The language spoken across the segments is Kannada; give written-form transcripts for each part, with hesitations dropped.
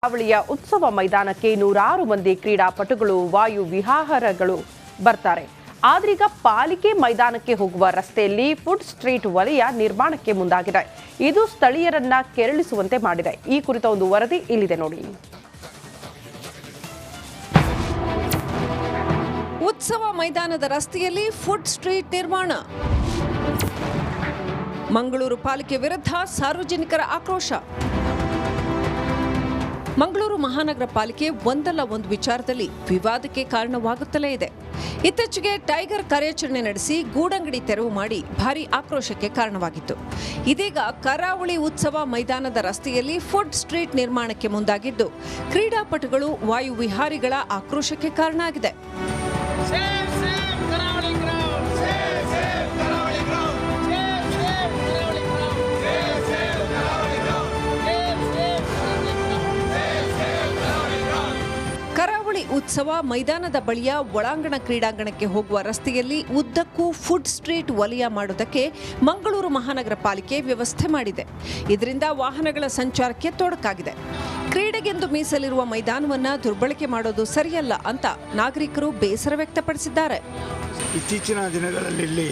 ಕರಾವಳಿಯ ಉತ್ಸವ ಮೈದಾನಕ್ಕೆ ನೂರಾರು ಮಂದಿ ಕ್ರೀಡಾಪಟುಗಳು ವಾಯು ವಿಹಾರಗಳು ಬರ್ತಾರೆ. ಆದ್ರೀಗ ಪಾಲಿಕೆ ಮೈದಾನಕ್ಕೆ ಹೋಗುವ ರಸ್ತೆಯಲ್ಲಿ ಫುಡ್ ಸ್ಟ್ರೀಟ್ ವಲಯ ನಿರ್ಮಾಣಕ್ಕೆ ಮುಂದಾಗಿದೆ. ಇದು ಸ್ಥಳೀಯರನ್ನ ಕೆರಳಿಸುವಂತೆ ಮಾಡಿದೆ. ಈ ಕುರಿತ ಒಂದು ವರದಿ ಇಲ್ಲಿದೆ ನೋಡಿ. ಉತ್ಸವ ಮೈದಾನದ ರಸ್ತೆಯಲ್ಲಿ ಫುಡ್ ಸ್ಟ್ರೀಟ್ ನಿರ್ಮಾಣ. ಮಂಗಳೂರು ಪಾಲಿಕೆ ವಿರುದ್ಧ ಸಾರ್ವಜನಿಕರ ಆಕ್ರೋಶ. ಮಂಗಳೂರು ಮಹಾನಗರ ಪಾಲಿಕೆ ಒಂದಲ್ಲ ಒಂದು ವಿಚಾರದಲ್ಲಿ ವಿವಾದಕ್ಕೆ ಕಾರಣವಾಗುತ್ತಲೇ ಇದೆ. ಇತ್ತೀಚೆಗೆ ಟೈಗರ್ ಕಾರ್ಯಾಚರಣೆ ನಡೆಸಿ ಗೂಡಂಗಡಿ ತೆರವು ಮಾಡಿ ಭಾರೀ ಆಕ್ರೋಶಕ್ಕೆ ಕಾರಣವಾಗಿತ್ತು. ಇದೀಗ ಕರಾವಳಿ ಉತ್ಸವ ಮೈದಾನದ ರಸ್ತೆಯಲ್ಲಿ ಫುಡ್ ಸ್ಟ್ರೀಟ್ ನಿರ್ಮಾಣಕ್ಕೆ ಮುಂದಾಗಿದ್ದು ಕ್ರೀಡಾಪಟುಗಳು ವಾಯು ವಿಹಾರಿಗಳ ಆಕ್ರೋಶಕ್ಕೆ ಕಾರಣ ಆಗಿದೆ. ಕರಾವಳಿ ಉತ್ಸವ ಮೈದಾನದ ಬಳಿಯ ಒಳಾಂಗಣ ಕ್ರೀಡಾಂಗಣಕ್ಕೆ ಹೋಗುವ ರಸ್ತೆಯಲ್ಲಿ ಉದ್ದಕ್ಕೂ ಫುಡ್ ಸ್ಟ್ರೀಟ್ ವಲಯ ಮಾಡುವುದಕ್ಕೆ ಮಂಗಳೂರು ಮಹಾನಗರ ಪಾಲಿಕೆ ವ್ಯವಸ್ಥೆ ಮಾಡಿದೆ. ಇದರಿಂದ ವಾಹನಗಳ ಸಂಚಾರಕ್ಕೆ ತೊಡಕಾಗಿದೆ. ಕ್ರೀಡೆಗೆಂದು ಮೀಸಲಿರುವ ಮೈದಾನವನ್ನು ದುರ್ಬಳಕೆ ಮಾಡೋದು ಸರಿಯಲ್ಲ ಅಂತ ನಾಗರಿಕರು ಬೇಸರ ವ್ಯಕ್ತಪಡಿಸಿದ್ದಾರೆ. ಇತ್ತೀಚಿನ ದಿನಗಳಲ್ಲಿ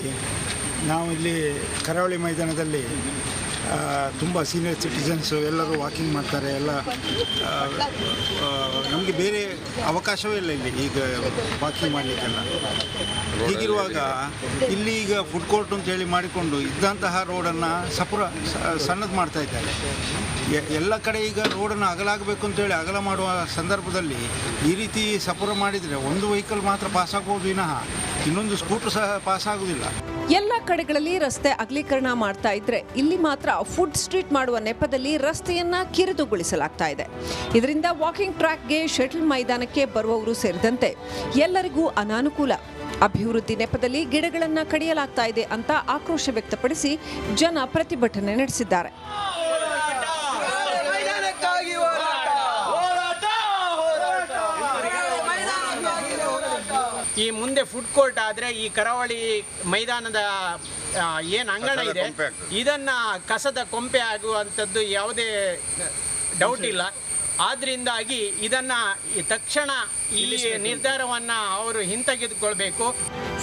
ನಾವು ಇಲ್ಲಿ ಕರಾವಳಿ ಮೈದಾನದಲ್ಲಿ ತುಂಬ ಸೀನಿಯರ್ ಸಿಟಿಸನ್ಸು ಎಲ್ಲರೂ ವಾಕಿಂಗ್ ಮಾಡ್ತಾರೆ. ಎಲ್ಲ ನಮಗೆ ಬೇರೆ ಅವಕಾಶವೇ ಇಲ್ಲ ಇಲ್ಲಿ ಈಗ ವಾಕಿಂಗ್ ಮಾಡಲಿಕ್ಕೆಲ್ಲ. ಹೀಗಿರುವಾಗ ಇಲ್ಲಿ ಈಗ ಫುಡ್ ಕೋರ್ಟ್ ಅಂತೇಳಿ ಮಾಡಿಕೊಂಡು ಇದ್ದಂತಹ ರೋಡನ್ನು ಸಣ್ಣದು ಮಾಡ್ತಾ ಇದ್ದಾರೆ. ಎಲ್ಲ ಕಡೆ ಈಗ ರೋಡನ್ನು ಅಗಲಾಗಬೇಕು ಅಂತೇಳಿ ಅಗಲ ಮಾಡುವ ಸಂದರ್ಭದಲ್ಲಿ ಈ ರೀತಿ ಸಪುರ ಮಾಡಿದರೆ ಒಂದು ವೆಹಿಕಲ್ ಮಾತ್ರ ಪಾಸ್ ಆಗ್ಬೋದು ವಿನಃ ಇನ್ನೊಂದು ಸ್ಕೂಟರ್ ಸಹ ಪಾಸ್ ಆಗುವುದಿಲ್ಲ. ಎಲ್ಲ ಕಡೆಗಳಲ್ಲಿ ರಸ್ತೆ ಅಗಲೀಕರಣ ಮಾಡ್ತಾ ಇದ್ರೆ ಇಲ್ಲಿ ಮಾತ್ರ ಫುಡ್ ಸ್ಟ್ರೀಟ್ ಮಾಡುವ ನೆಪದಲ್ಲಿ ರಸ್ತೆಯನ್ನ ಕಿರಿದುಗೊಳಿಸಲಾಗ್ತಾ ಇದೆ. ಇದರಿಂದ ವಾಕಿಂಗ್ ಟ್ರ್ಯಾಕ್ಗೆ, ಶಟಲ್ ಮೈದಾನಕ್ಕೆ ಬರುವವರು ಸೇರಿದಂತೆ ಎಲ್ಲರಿಗೂ ಅನಾನುಕೂಲ. ಅಭಿವೃದ್ಧಿ ನೆಪದಲ್ಲಿ ಗಿಡಗಳನ್ನ ಕಡಿಯಲಾಗ್ತಾ ಇದೆ ಅಂತ ಆಕ್ರೋಶ ವ್ಯಕ್ತಪಡಿಸಿ ಜನ ಪ್ರತಿಭಟನೆ ನಡೆಸಿದ್ದಾರೆ. ಈ ಮುಂದೆ ಫುಡ್ ಕೋರ್ಟ್ ಆದರೆ ಈ ಕರಾವಳಿ ಮೈದಾನದ ಏನು ಅಂಗಣ ಇದೆ ಇದನ್ನು ಕಸದ ಕೊಂಪೆ ಆಗುವಂಥದ್ದು ಯಾವುದೇ ಡೌಟ್ ಇಲ್ಲ. ಆದ್ದರಿಂದಾಗಿ ಇದನ್ನು ತಕ್ಷಣ ಈ ನಿರ್ಧಾರವನ್ನು ಅವರು ಹಿಂತೆಗೆದುಕೊಳ್ಬೇಕು.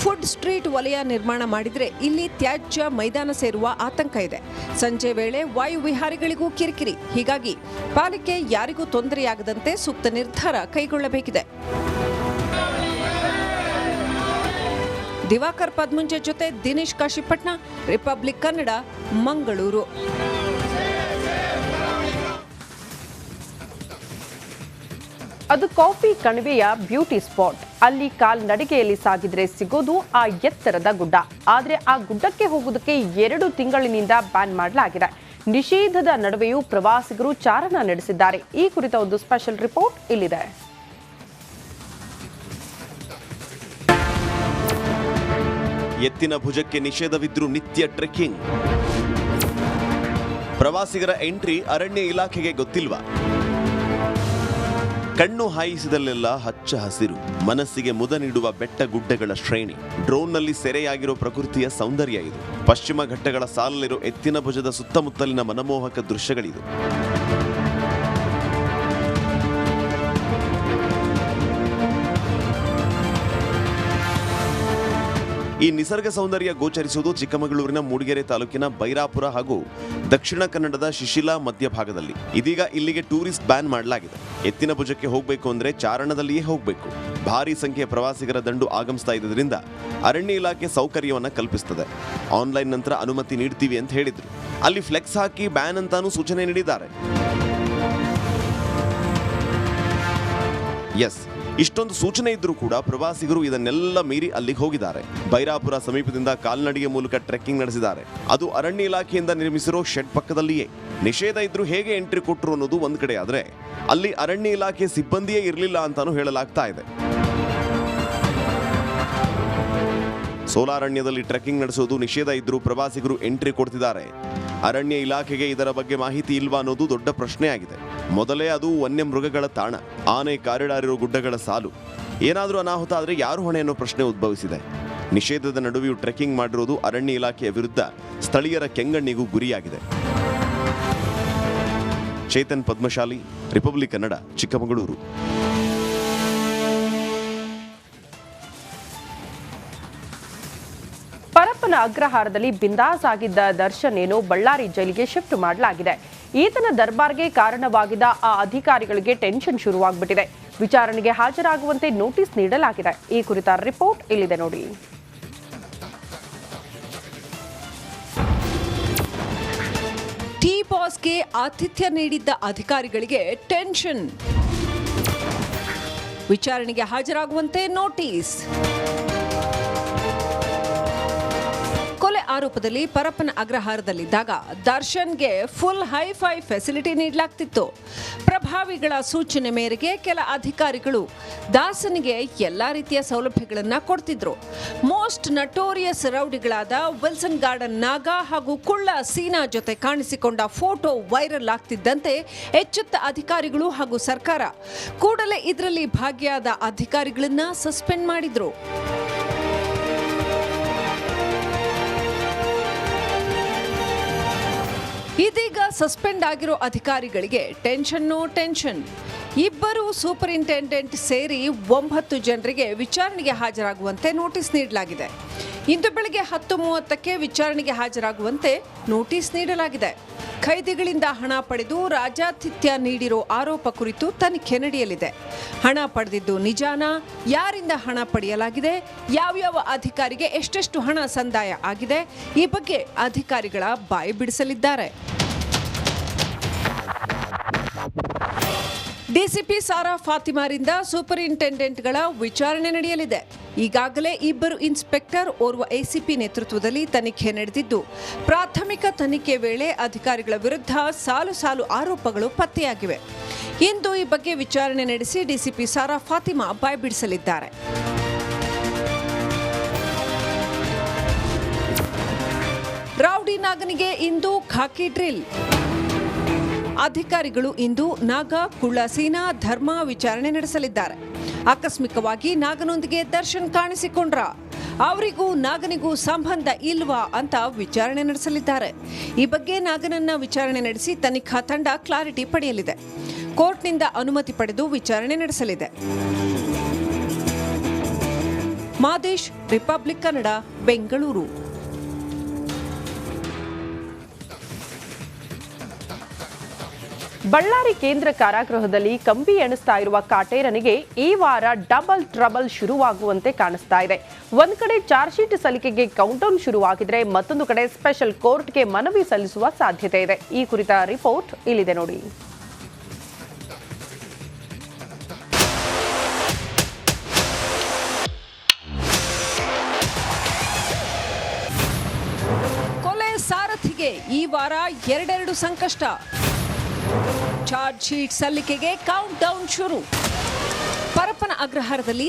ಫುಡ್ ಸ್ಟ್ರೀಟ್ ವಲಯ ನಿರ್ಮಾಣ ಮಾಡಿದರೆ ಇಲ್ಲಿ ತ್ಯಾಜ್ಯ ಮೈದಾನ ಸೇರುವ ಆತಂಕ ಇದೆ. ಸಂಜೆ ವೇಳೆ ವಾಯು ವಿಹಾರಿಗಳಿಗೂ ಕಿರಿಕಿರಿ. ಹೀಗಾಗಿ ಪಾಲಿಕೆ ಯಾರಿಗೂ ತೊಂದರೆಯಾಗದಂತೆ ಸೂಕ್ತ ನಿರ್ಧಾರ ಕೈಗೊಳ್ಳಬೇಕಿದೆ. ದಿವಾಕರ್ ಪದ್ಮುಂಜೆ ಜೊತೆ ದಿನೇಶ್ ಕಾಶಿಪಟ್ನ, ರಿಪಬ್ಲಿಕ್ ಕನ್ನಡ, ಮಂಗಳೂರು. ಅದು ಕಾಫಿ ಕಣಿವೆಯ ಬ್ಯೂಟಿ ಸ್ಪಾಟ್. ಅಲ್ಲಿ ಕಾಲ್ನಡಿಗೆಯಲ್ಲಿ ಸಾಗಿದ್ರೆ ಸಿಗೋದು ಆ ಎತ್ತರದ ಗುಡ್ಡ. ಆದರೆ ಆ ಗುಡ್ಡಕ್ಕೆ ಹೋಗುವುದಕ್ಕೆ 2 ತಿಂಗಳಿನಿಂದ ಬ್ಯಾನ್ ಮಾಡಲಾಗಿದೆ. ನಿಷೇಧದ ನಡುವೆಯೂ ಪ್ರವಾಸಿಗರು ಚಾರಣ ನಡೆಸಿದ್ದಾರೆ. ಈ ಕುರಿತ ಒಂದು ಸ್ಪೆಷಲ್ ರಿಪೋರ್ಟ್ ಇಲ್ಲಿದೆ. ಎತ್ತಿನ ಭುಜಕ್ಕೆ ನಿಷೇಧವಿದ್ರೂ ನಿತ್ಯ ಟ್ರೆಕ್ಕಿಂಗ್. ಪ್ರವಾಸಿಗರ ಎಂಟ್ರಿ ಅರಣ್ಯ ಇಲಾಖೆಗೆ ಗೊತ್ತಿಲ್ವಾ? ಕಣ್ಣು ಹಾಯಿಸಿದಲ್ಲೆಲ್ಲ ಹಚ್ಚ ಹಸಿರು, ಮನಸ್ಸಿಗೆ ಮುದ ನೀಡುವ ಬೆಟ್ಟ ಗುಡ್ಡಗಳ ಶ್ರೇಣಿ. ಡ್ರೋನ್ನಲ್ಲಿ ಸೆರೆಯಾಗಿರೋ ಪ್ರಕೃತಿಯ ಸೌಂದರ್ಯ ಇದು. ಪಶ್ಚಿಮ ಘಟ್ಟಗಳ ಸಾಲಲ್ಲಿರೋ ಎತ್ತಿನ ಭುಜದ ಸುತ್ತಮುತ್ತಲಿನ ಮನಮೋಹಕ ದೃಶ್ಯಗಳಿದು. ಈ ನಿಸರ್ಗ ಸೌಂದರ್ಯ ಗೋಚರಿಸುವುದು ಚಿಕ್ಕಮಗಳೂರಿನ ಮೂಡಿಗೆರೆ ತಾಲೂಕಿನ ಬೈರಾಪುರ ಹಾಗೂ ದಕ್ಷಿಣ ಕನ್ನಡದ ಶಿಶಿಲಾ ಮಧ್ಯಭಾಗದಲ್ಲಿ. ಇದೀಗ ಇಲ್ಲಿಗೆ ಟೂರಿಸ್ಟ್ ಬ್ಯಾನ್ ಮಾಡಲಾಗಿದೆ. ಎತ್ತಿನ ಭುಜಕ್ಕೆ ಹೋಗಬೇಕು ಅಂದ್ರೆ ಚಾರಣದಲ್ಲಿಯೇ ಹೋಗಬೇಕು. ಭಾರಿ ಸಂಖ್ಯೆಯ ಪ್ರವಾಸಿಗರ ದಂಡು ಆಗಮಿಸ್ತಾ ಇದ್ದರಿಂದ ಅರಣ್ಯ ಇಲಾಖೆ ಸೌಕರ್ಯವನ್ನ ಕಲ್ಪಿಸುತ್ತದೆ. ಆನ್ಲೈನ್ ನಂತರ ಅನುಮತಿ ನೀಡ್ತೀವಿ ಅಂತ ಹೇಳಿದ್ರು. ಅಲ್ಲಿ ಫ್ಲೆಕ್ಸ್ ಹಾಕಿ ಬ್ಯಾನ್ ಅಂತಾನೂ ಸೂಚನೆ ನೀಡಿದ್ದಾರೆ. ಎಸ್, ಇಷ್ಟೊಂದು ಸೂಚನೆ ಇದ್ರೂ ಕೂಡ ಪ್ರವಾಸಿಗರು ಇದನ್ನೆಲ್ಲ ಮೀರಿ ಅಲ್ಲಿಗೆ ಹೋಗಿದ್ದಾರೆ. ಬೈರಾಪುರ ಸಮೀಪದಿಂದ ಕಾಲ್ನಡಿಗೆ ಮೂಲಕ ಟ್ರೆಕ್ಕಿಂಗ್ ನಡೆಸಿದ್ದಾರೆ. ಅದು ಅರಣ್ಯ ಇಲಾಖೆಯಿಂದ ನಿರ್ಮಿಸಿರೋ ಶೆಡ್ ಪಕ್ಕದಲ್ಲಿಯೇ. ನಿಷೇಧ ಇದ್ರೂ ಹೇಗೆ ಎಂಟ್ರಿ ಕೊಟ್ಟರು ಅನ್ನೋದು ಒಂದು ಕಡೆ ಆದ್ರೆ ಅಲ್ಲಿ ಅರಣ್ಯ ಇಲಾಖೆ ಸಿಬ್ಬಂದಿಯೇ ಇರಲಿಲ್ಲ ಅಂತಾನೂ ಹೇಳಲಾಗ್ತಾ ಇದೆ. ಸೋಲಾರಣ್ಯದಲ್ಲಿ ಟ್ರೆಕ್ಕಿಂಗ್ ನಡೆಸೋದು ನಿಷೇಧ ಇದ್ರೂ ಪ್ರವಾಸಿಗರು ಎಂಟ್ರಿ ಕೊಡ್ತಿದ್ದಾರೆ. ಅರಣ್ಯ ಇಲಾಖೆಗೆ ಇದರ ಬಗ್ಗೆ ಮಾಹಿತಿ ಇಲ್ವಾ ಅನ್ನೋದು ದೊಡ್ಡ ಪ್ರಶ್ನೆಯಾಗಿದೆ. ಮೊದಲೇ ಅದು ವನ್ಯ ಮೃಗಗಳ ತಾಣ, ಆನೆ ಕಾರಿಡಾರಿರೋ ಗುಡ್ಡಗಳ ಸಾಲು. ಏನಾದರೂ ಅನಾಹುತ ಆದರೆ ಯಾರು ಹೊಣೆ ಅನ್ನೋ ಪ್ರಶ್ನೆ ಉದ್ಭವಿಸಿದೆ. ನಿಷೇಧದ ನಡುವೆಯೂ ಟ್ರೆಕ್ಕಿಂಗ್ ಮಾಡಿರೋದು ಅರಣ್ಯ ಇಲಾಖೆಯ ವಿರುದ್ಧ ಸ್ಥಳೀಯರ ಕೆಂಗಣ್ಣಿಗೂ ಗುರಿಯಾಗಿದೆ. ಚೇತನ್ ಪದ್ಮಶಾಲಿ, ರಿಪಬ್ಲಿಕ್ ಕನ್ನಡ, ಚಿಕ್ಕಮಗಳೂರು. ಪರಪ್ಪನ ಅಗ್ರಹಾರದಲ್ಲಿ ಬಿಂದಾಸ್ ಆಗಿದ್ದ ದರ್ಶನ್ ಏನು ಬಳ್ಳಾರಿ ಜೈಲಿಗೆ ಶಿಫ್ಟ್ ಮಾಡಲಾಗಿದೆ. ಈತನ ದರ್ಬಾರ್ಗೆ ಕಾರಣವಾಗಿದ್ದ ಆ ಅಧಿಕಾರಿಗಳಿಗೆ ಟೆನ್ಷನ್ ಶುರುವಾಗ್ಬಿಟ್ಟಿದೆ. ವಿಚಾರಣೆಗೆ ಹಾಜರಾಗುವಂತೆ ನೋಟಿಸ್ ನೀಡಲಾಗಿದೆ. ಈ ಕುರಿತ ರಿಪೋರ್ಟ್ ಇಲ್ಲಿದೆ ನೋಡಿ. ಟೀ ಬಾಸ್ಗೆ ಆತಿಥ್ಯ ನೀಡಿದ್ದ ಅಧಿಕಾರಿಗಳಿಗೆ ಟೆನ್ಷನ್. ವಿಚಾರಣೆಗೆ ಹಾಜರಾಗುವಂತೆ ನೋಟಿಸ್. ಕೊಲೆ ಆರೋಪದಲ್ಲಿ ಪರಪ್ಪನ ಅಗ್ರಹಾರದಲ್ಲಿದ್ದಾಗ ದರ್ಶನ್ಗೆ ಫುಲ್ ಹೈಫೈ ಫೆಸಿಲಿಟಿ ನೀಡಲಾಗ್ತಿತ್ತು. ಪ್ರಭಾವಿಗಳ ಸೂಚನೆ ಮೇರೆಗೆ ಕೆಲ ಅಧಿಕಾರಿಗಳು ದಾಸನಿಗೆ ಎಲ್ಲಾ ರೀತಿಯ ಸೌಲಭ್ಯಗಳನ್ನು ಕೊಡ್ತಿದ್ರು. ಮೋಸ್ಟ್ ನಟೋರಿಯಸ್ ರೌಡಿಗಳಾದ ವಿಲ್ಸನ್ ಗಾರ್ಡನ್ ನಾಗ ಹಾಗೂ ಕುಳ್ಳ ಸೀನಾ ಜೊತೆ ಕಾಣಿಸಿಕೊಂಡ ಫೋಟೋ ವೈರಲ್ ಆಗ್ತಿದ್ದಂತೆ ಎಚ್ಚೆತ್ತ ಅಧಿಕಾರಿಗಳು ಹಾಗೂ ಸರ್ಕಾರ ಕೂಡಲೇ ಇದರಲ್ಲಿ ಭಾಗಿಯಾದ ಅಧಿಕಾರಿಗಳನ್ನ ಸಸ್ಪೆಂಡ್ ಮಾಡಿದ್ರು. ಇದೀಗ ಸಸ್ಪೆಂಡ್ ಆಗಿರೋ ಅಧಿಕಾರಿಗಳಿಗೆ ಟೆನ್ಷನ್. ಇಬ್ಬರು ಸೂಪರಿಂಟೆಂಡೆಂಟ್ ಸೇರಿ 9 ಜನರಿಗೆ ವಿಚಾರಣೆಗೆ ಹಾಜರಾಗುವಂತೆ ನೋಟಿಸ್ ನೀಡಲಾಗಿದೆ. ಇಂದು ಬೆಳಗ್ಗೆ 10:30ಕ್ಕೆ ವಿಚಾರಣೆಗೆ ಹಾಜರಾಗುವಂತೆ ನೋಟಿಸ್ ನೀಡಲಾಗಿದೆ. ಖೈದಿಗಳಿಂದ ಹಣ ಪಡೆದು ರಾಜಾತಿಥ್ಯ ನೀಡಿರೋ ಆರೋಪ ಕುರಿತು ತನಿಖೆ ನಡೆಯಲಿದೆ. ಹಣ ಪಡೆದಿದ್ದು ನಿಜಾನಾ, ಯಾರಿಂದ ಹಣ ಪಡೆಯಲಾಗಿದೆ, ಯಾವ್ಯಾವ ಅಧಿಕಾರಿಗೆ ಎಷ್ಟೆಷ್ಟು ಹಣ ಸಂದಾಯ ಆಗಿದೆ, ಈ ಬಗ್ಗೆ ಅಧಿಕಾರಿಗಳ ಬಾಯಿ ಬಿಡಿಸಲಿದ್ದಾರೆ. ಡಿಸಿಪಿ ಸಾರಾ ಫಾತಿಮಾರಿಂದ ಸೂಪರಿಂಟೆಂಡೆಂಟ್ಗಳ ವಿಚಾರಣೆ ನಡೆಯಲಿದೆ. ಈಗಾಗಲೇ 2 ಇನ್ಸ್ಪೆಕ್ಟರ್, ಓರ್ವ ಎಸಿಪಿ ನೇತೃತ್ವದಲ್ಲಿ ತನಿಖೆ ನಡೆದಿದ್ದು, ಪ್ರಾಥಮಿಕ ತನಿಖೆ ವೇಳೆ ಅಧಿಕಾರಿಗಳ ವಿರುದ್ಧ ಸಾಲು ಆರೋಪಗಳು ಪತ್ತೆಯಾಗಿವೆ. ಇಂದು ಈ ಬಗ್ಗೆ ವಿಚಾರಣೆ ನಡೆಸಿ ಡಿಸಿಪಿ ಸಾರಾ ಫಾತಿಮಾ ಬಾಯ್ಬಿಡಿಸಲಿದ್ದಾರೆ. ರೌಡಿ ನಾಗನಿಗೆ ಇಂದು ಖಾಕಿ ಡ್ರಿಲ್. ಅಧಿಕಾರಿಗಳು ಇಂದು ನಾಗ, ಕುಳ್ಳ ಸೀನಾ, ಧರ್ಮ ವಿಚಾರಣೆ ನಡೆಸಲಿದ್ದಾರೆ. ಆಕಸ್ಮಿಕವಾಗಿ ನಾಗನೊಂದಿಗೆ ದರ್ಶನ್ ಕಾಣಿಸಿಕೊಂಡ್ರ, ಅವರಿಗೂ ನಾಗನಿಗೂ ಸಂಬಂಧ ಇಲ್ವಾ ಅಂತ ವಿಚಾರಣೆ ನಡೆಸಲಿದ್ದಾರೆ. ಈ ಬಗ್ಗೆ ನಾಗನನ್ನ ವಿಚಾರಣೆ ನಡೆಸಿ ತನಿಖಾ ತಂಡ ಕ್ಲಾರಿಟಿ ಪಡೆಯಲಿದೆ. ಕೋರ್ಟ್ನಿಂದ ಅನುಮತಿ ಪಡೆದು ವಿಚಾರಣೆ ನಡೆಸಲಿದೆ. ಮಾದೇಶ್, ರಿಪಬ್ಲಿಕ್ ಕನ್ನಡ, ಬೆಂಗಳೂರು. ಬಳ್ಳಾರಿ ಕೇಂದ್ರ ಕಾರಾಗೃಹದಲ್ಲಿ ಕಂಬಿ ಎಣಿಸ್ತಾ ಇರುವ ಕಾಟೇರನಿಗೆ ಈ ವಾರ ಡಬಲ್ ಟ್ರಬಲ್ ಶುರುವಾಗುವಂತೆ ಕಾಣಿಸ್ತಾ ಇದೆ. ಒಂದ್ ಕಡೆ ಚಾರ್ಜ್ ಶೀಟ್ ಸಲ್ಲಿಕೆಗೆ ಕೌಂಟೌನ್ ಶುರುವಾಗಿದ್ರೆ, ಮತ್ತೊಂದು ಕಡೆ ಸ್ಪೆಷಲ್ ಕೋರ್ಟ್ಗೆ ಮನವಿ ಸಲ್ಲಿಸುವ ಸಾಧ್ಯತೆ ಇದೆ. ಈ ಕುರಿತ ರಿಪೋರ್ಟ್ ಇಲ್ಲಿದೆ ನೋಡಿ. ಕೊಲೆ ಸಾರಥಿಗೆ ಈ ವಾರ 2 ಸಂಕಷ್ಟ. ಚಾರ್ಜ್ ಶೀಟ್ ಸಲ್ಲಿಕೆಗೆ ಕೌಂಟ್ ಡೌನ್ ಶುರು. ಪರಪ್ಪನ ಅಗ್ರಹಾರದಲ್ಲಿ